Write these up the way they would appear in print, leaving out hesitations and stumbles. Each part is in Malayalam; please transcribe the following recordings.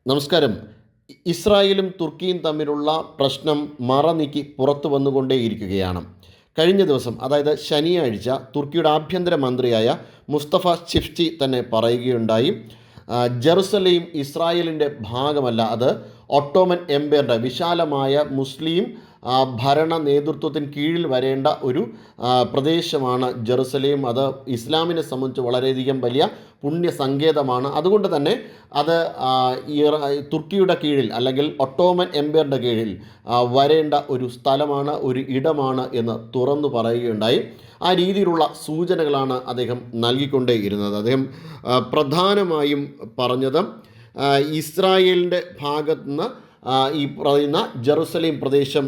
നമസ്കാരം. ഇസ്രായേലും തുർക്കിയും തമ്മിലുള്ള പ്രശ്നം മറനീക്കി പുറത്തു വന്നുകൊണ്ടേയിരിക്കുകയാണ്. കഴിഞ്ഞ ദിവസം, അതായത് ശനിയാഴ്ച, തുർക്കിയുടെ ആഭ്യന്തര മന്ത്രിയായ മുസ്തഫ ചിഫ്റ്റി തന്നെ പറയുകയുണ്ടായി, ജെറുസലേം ഇസ്രായേലിൻ്റെ ഭാഗമല്ല, അത് ഒട്ടോമൻ എംപയറിൻ്റെ വിശാലമായ മുസ്ലിം ഭരണ നേതൃത്വത്തിന് കീഴിൽ വരേണ്ട ഒരു പ്രദേശമാണ് ജെറുസലേം. അത് ഇസ്ലാമിനെ സംബന്ധിച്ച് വളരെയധികം വലിയ പുണ്യ സങ്കേതമാണ്. അതുകൊണ്ട് തന്നെ അത് തുർക്കിയുടെ കീഴിൽ അല്ലെങ്കിൽ ഒട്ടോമൻ എംപയറിൻ്റെ കീഴിൽ വരേണ്ട ഒരു സ്ഥലമാണ്, ഒരു ഇടമാണ് എന്ന് തുറന്നു പറയുകയുണ്ടായി. ആ രീതിയിലുള്ള സൂചനകളാണ് അദ്ദേഹം നൽകിക്കൊണ്ടേയിരുന്നത്. അദ്ദേഹം പ്രധാനമായും പറഞ്ഞത് ഇസ്രായേലിൻ്റെ ഭാഗത്തുനിന്ന് ഈ പറയുന്ന ജെറുസലേം പ്രദേശം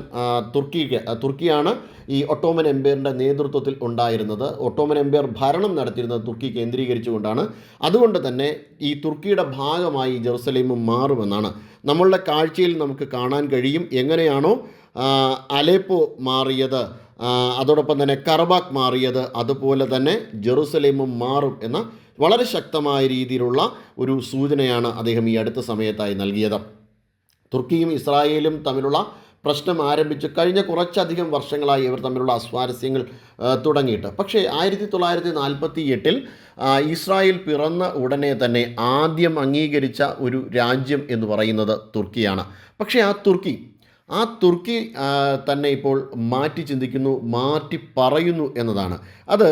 തുർക്കിയാണ് ഈ ഒട്ടോമൻ എംപയറിൻ്റെ നേതൃത്വത്തിൽ ഉണ്ടായിരുന്നത്. ഒട്ടോമൻ എംപയർ ഭരണം നടത്തിയിരുന്നത് തുർക്കി കേന്ദ്രീകരിച്ചുകൊണ്ടാണ്. അതുകൊണ്ട് തന്നെ ഈ തുർക്കിയുടെ ഭാഗമായി ജെറുസലേമും മാറുമെന്നാണ് നമ്മളുടെ കാഴ്ചയിൽ നമുക്ക് കാണാൻ കഴിയും. എങ്ങനെയാണോ അലേപ്പോ മാറിയത്, അതോടൊപ്പം തന്നെ കർബാഖ് മാറിയത്, അതുപോലെ തന്നെ ജെറുസലേമും മാറും എന്ന വളരെ ശക്തമായ രീതിയിലുള്ള ഒരു സൂചനയാണ് അദ്ദേഹം ഈ അടുത്ത സമയത്തായി നൽകിയത്. തുർക്കിയും ഇസ്രായേലും തമ്മിലുള്ള പ്രശ്നം ആരംഭിച്ച് കഴിഞ്ഞ കുറച്ചധികം വർഷങ്ങളായി ഇവർ തമ്മിലുള്ള അസ്വാരസ്യങ്ങൾ തുടങ്ങിയിട്ട്. പക്ഷേ 1948 ഇസ്രായേൽ പിറന്ന ഉടനെ തന്നെ ആദ്യം അംഗീകരിച്ച ഒരു രാജ്യം എന്ന് പറയുന്നത് തുർക്കിയാണ്. പക്ഷേ ആ തുർക്കി തന്നെ ഇപ്പോൾ മാറ്റി ചിന്തിക്കുന്നു, മാറ്റി പറയുന്നു എന്നതാണ്. അത്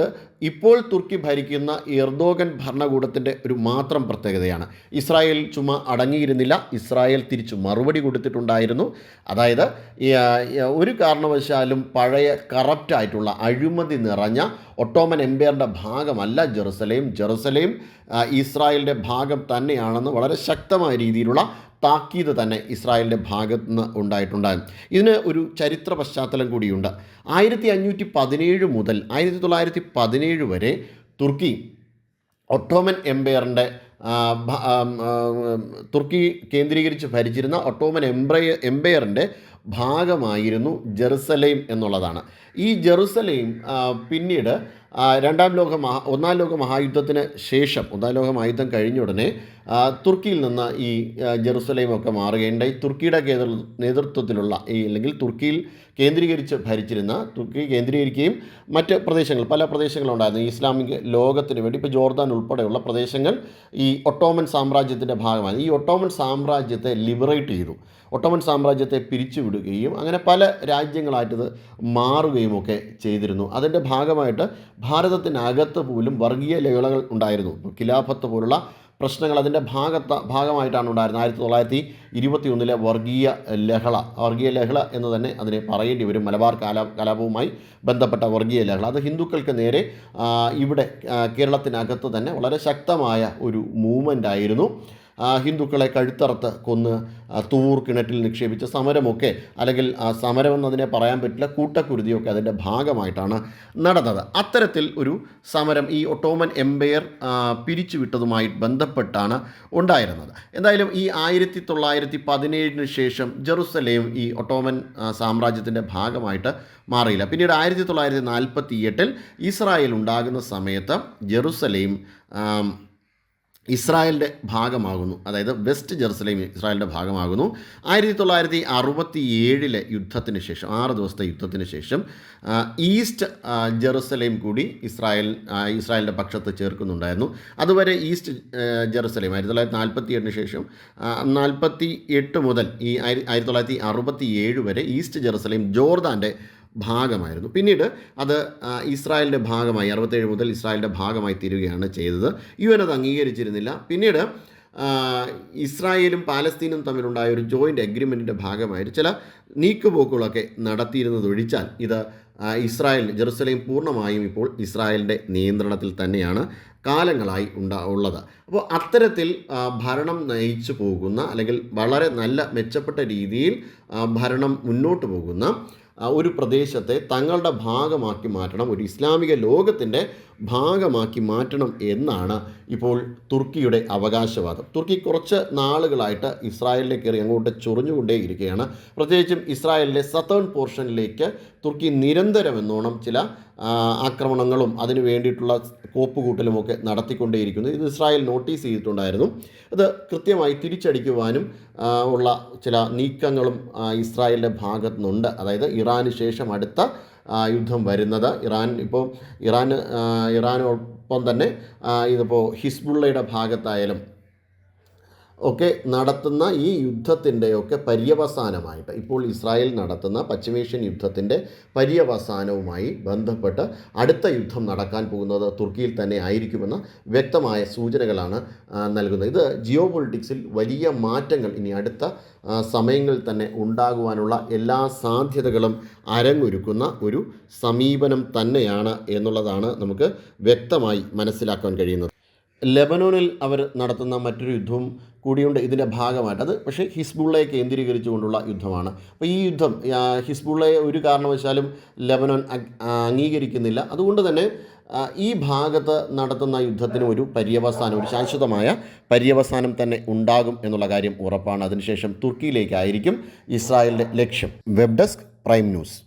ഇപ്പോൾ തുർക്കി ഭരിക്കുന്ന എർദോഗൻ ഭരണകൂടത്തിൻ്റെ ഒരു മാത്രം പ്രത്യേകതയാണ്. ഇസ്രായേൽ ചുമ്മാ അടങ്ങിയിരുന്നില്ല, ഇസ്രായേൽ തിരിച്ചു മറുപടി കൊടുത്തിട്ടുണ്ടായിരുന്നു. അതായത് ഒരു കാരണവശാലും പഴയ കറപ്റ്റായിട്ടുള്ള അഴിമതി നിറഞ്ഞ ഒട്ടോമൻ എംപയറിൻ്റെ ഭാഗമല്ല ജെറുസലേം ഇസ്രായേലിൻ്റെ ഭാഗം തന്നെയാണെന്ന് വളരെ ശക്തമായ രീതിയിലുള്ള താക്കീത് തന്നെ ഇസ്രായേലിൻ്റെ ഭാഗത്തു നിന്ന് ഉണ്ടായിട്ടുണ്ടായിരുന്നു. ഇതിന് ഒരു ചരിത്ര പശ്ചാത്തലം കൂടിയുണ്ട്. 1517 മുതൽ 1917 വരെ തുർക്കി ഒട്ടോമൻ എംപയറിൻ്റെ തുർക്കി കേന്ദ്രീകരിച്ച് ഭരിച്ചിരുന്ന ഒട്ടോമൻ എംപയറിൻ്റെ ഭാഗമായിരുന്നു ജെറുസലേം എന്നുള്ളതാണ്. ഈ ജെറുസലേം പിന്നീട് ഒന്നാം ലോക മഹായുദ്ധത്തിന് ശേഷം, ഒന്നാം ലോക മഹായുദ്ധം കഴിഞ്ഞ ഉടനെ തുർക്കിയിൽ നിന്ന് ഈ ജെറുസലേമൊക്കെ മാറുകയുണ്ടായി. തുർക്കിയുടെ നേതൃത്വത്തിലുള്ള അല്ലെങ്കിൽ തുർക്കിയിൽ തുർക്കി കേന്ദ്രീകരിക്കുകയും മറ്റ് പല പ്രദേശങ്ങളുണ്ടായിരുന്നു. ഇസ്ലാമിക ലോകത്തിന് വേണ്ടി ഇപ്പോൾ ജോർദാൻ ഉൾപ്പെടെയുള്ള പ്രദേശങ്ങൾ ഈ ഒട്ടോമൻ സാമ്രാജ്യത്തിൻ്റെ ഭാഗമായി. ഈ ഒട്ടോമൻ സാമ്രാജ്യത്തെ ലിബറേറ്റ് ചെയ്തു, ഒട്ടോമൻ സാമ്രാജ്യത്തെ പിരിച്ചുവിടുകയും അങ്ങനെ പല രാജ്യങ്ങളായിട്ടത് മാറുകയും ഒക്കെ ചെയ്തിരുന്നു. അതിൻ്റെ ഭാഗമായിട്ട് ഭാരതത്തിനകത്ത് പോലും വർഗീയ ലഹളകൾ ഉണ്ടായിരുന്നു. ഖിലാഫത്ത് പോലുള്ള പ്രശ്നങ്ങൾ അതിൻ്റെ ഭാഗമായിട്ടാണ് ഉണ്ടായിരുന്നത്. 1921 വർഗീയ ലഹള എന്ന് തന്നെ അതിനെ പറയേണ്ടി വരും. മലബാർ കലാപവുമായി ബന്ധപ്പെട്ട വർഗീയ ലഹള, അത് ഹിന്ദുക്കൾക്ക് നേരെ ഇവിടെ കേരളത്തിനകത്ത് തന്നെ വളരെ ശക്തമായ ഒരു മൂവ്മെൻ്റ് ആയിരുന്നു. ഹിന്ദുക്കളെ കഴുത്തറുത്ത് കൊന്ന് തൂർ കിണറ്റിൽ നിക്ഷേപിച്ച സമരമൊക്കെ, അല്ലെങ്കിൽ സമരമെന്നതിനെ പറയാൻ പറ്റില്ല, കൂട്ടക്കുരുതിയൊക്കെ അതിൻ്റെ ഭാഗമായിട്ടാണ് നടന്നത്. അത്തരത്തിൽ ഒരു സമരം ഈ ഒട്ടോമൻ എംപയർ പിരിച്ചുവിട്ടതുമായി ബന്ധപ്പെട്ടാണ് ഉണ്ടായിരുന്നത്. എന്തായാലും ഈ 1917 ശേഷം ജെറുസലേം ഈ ഒട്ടോമൻ സാമ്രാജ്യത്തിൻ്റെ ഭാഗമായിട്ട് മാറിയില്ല. പിന്നീട് 1948 ഇസ്രായേൽ ഉണ്ടാകുന്ന സമയത്ത് ജെറുസലേം ഇസ്രായേലിൻ്റെ ഭാഗമാകുന്നു. അതായത് വെസ്റ്റ് ജെറുസലേം ഇസ്രായേലിൻ്റെ ഭാഗമാകുന്നു. 1967 യുദ്ധത്തിന് ശേഷം, 6 ദിവസത്തെ യുദ്ധത്തിന് ശേഷം ഈസ്റ്റ് ജെറുസലേം കൂടി ഇസ്രായേലിൻ്റെ പക്ഷത്ത് ചേർക്കുന്നുണ്ടായിരുന്നു. അതുവരെ ഈസ്റ്റ് ജെറുസലേം 1947 ശേഷം 48 മുതൽ ഈ 1967 വരെ ഈസ്റ്റ് ജെറുസലേം ജോർദാൻ്റെ ഭാഗമായിരുന്നു. പിന്നീട് അത് ഇസ്രായേലിൻ്റെ ഭാഗമായി 67 മുതൽ ഇസ്രായേലിൻ്റെ ഭാഗമായി തീരുകയാണ് ചെയ്തത്. UN അത് അംഗീകരിച്ചിരുന്നില്ല. പിന്നീട് ഇസ്രായേലും പാലസ്തീനും തമ്മിലുണ്ടായ ഒരു ജോയിൻ്റ് എഗ്രിമെൻറ്റിൻ്റെ ഭാഗമായിട്ട് ചില നീക്കുപോക്കുകളൊക്കെ നടത്തിയിരുന്നതൊഴിച്ചാൽ ഇത് ജെറുസലേം പൂർണ്ണമായും ഇപ്പോൾ ഇസ്രായേലിൻ്റെ നിയന്ത്രണത്തിൽ തന്നെയാണ് കാലങ്ങളായി ഉള്ളത്. അപ്പോൾ അത്തരത്തിൽ ഭരണം നയിച്ചു പോകുന്ന, അല്ലെങ്കിൽ വളരെ നല്ല മെച്ചപ്പെട്ട രീതിയിൽ ഭരണം മുന്നോട്ട് പോകുന്ന ഒരു പ്രദേശത്തെ തങ്ങളുടെ ഭാഗമാക്കി മാറ്റണം, ഒരു ഇസ്ലാമിക ലോകത്തിൻ്റെ ഭാഗമാക്കി മാറ്റണം എന്നാണ് ഇപ്പോൾ തുർക്കിയുടെ അവകാശവാദം. തുർക്കി കുറച്ച് നാളുകളായിട്ട് ഇസ്രായേലിനെ കയറി അങ്ങോട്ട് ചൊറിഞ്ഞുകൊണ്ടേയിരിക്കുകയാണ്. പ്രത്യേകിച്ചും ഇസ്രായേലിലെ സതേൺ പോർഷനിലേക്ക് തുർക്കി നിരന്തരം എന്നോണം ചില ആക്രമണങ്ങളും അതിനു വേണ്ടിയിട്ടുള്ള കോപ്പുകൂട്ടലുമൊക്കെ നടത്തിക്കൊണ്ടേയിരിക്കുന്നു. ഇത് ഇസ്രായേൽ നോട്ടീസ് ചെയ്തിട്ടുണ്ടായിരുന്നു. ഇത് കൃത്യമായി തിരിച്ചടിക്കുവാനും ഉള്ള ചില നീക്കങ്ങളും ഇസ്രായേലിൻ്റെ ഭാഗത്തു നിന്നുണ്ട്. അതായത് ഇറാന് ശേഷം അടുത്ത യുദ്ധം വരുന്നത് ഇറാനോടൊപ്പം തന്നെ ഇതിപ്പോൾ ഹിസ്ബുള്ളയുടെ ഭാഗത്തായാലും ഒക്കെ നടത്തുന്ന ഈ യുദ്ധത്തിൻ്റെയൊക്കെ പര്യവസാനമായിട്ട് ഇപ്പോൾ ഇസ്രായേൽ നടത്തുന്ന പശ്ചിമേഷ്യൻ യുദ്ധത്തിൻ്റെ പര്യവസാനവുമായി ബന്ധപ്പെട്ട് അടുത്ത യുദ്ധം നടക്കാൻ പോകുന്നത് തുർക്കിയിൽ തന്നെ ആയിരിക്കുമെന്ന വ്യക്തമായ സൂചനകളാണ് നൽകുന്നത്. ഇത് ജിയോ പൊളിറ്റിക്സിൽ വലിയ മാറ്റങ്ങൾ ഇനി അടുത്ത സമയങ്ങളിൽ തന്നെ ഉണ്ടാകുവാനുള്ള എല്ലാ സാധ്യതകളും അരങ്ങൊരുക്കുന്ന ഒരു സമീപനം തന്നെയാണ് എന്നുള്ളതാണ് നമുക്ക് വ്യക്തമായി മനസ്സിലാക്കാൻ കഴിയുന്നത്. ലെബനോനിൽ അവർ നടത്തുന്ന മറ്റൊരു യുദ്ധവും കൂടിയുണ്ട് ഇതിൻ്റെ ഭാഗമായിട്ട്. അത് പക്ഷേ ഹിസ്ബുള്ളയെ കേന്ദ്രീകരിച്ചുകൊണ്ടുള്ള യുദ്ധമാണ്. അപ്പോൾ ഈ യുദ്ധം ഹിസ്ബുള്ളയെ ഒരു കാരണവശാലും ലെബനോൻ അംഗീകരിക്കുന്നില്ല. അതുകൊണ്ട് തന്നെ ഈ ഭാഗത്ത് നടത്തുന്ന യുദ്ധത്തിന് ഒരു ശാശ്വതമായ പര്യവസാനം തന്നെ ഉണ്ടാകും എന്നുള്ള കാര്യം ഉറപ്പാണ്. അതിനുശേഷം തുർക്കിയിലേക്കായിരിക്കും ഇസ്രായേലിൻ്റെ ലക്ഷ്യം. Web desk prime news.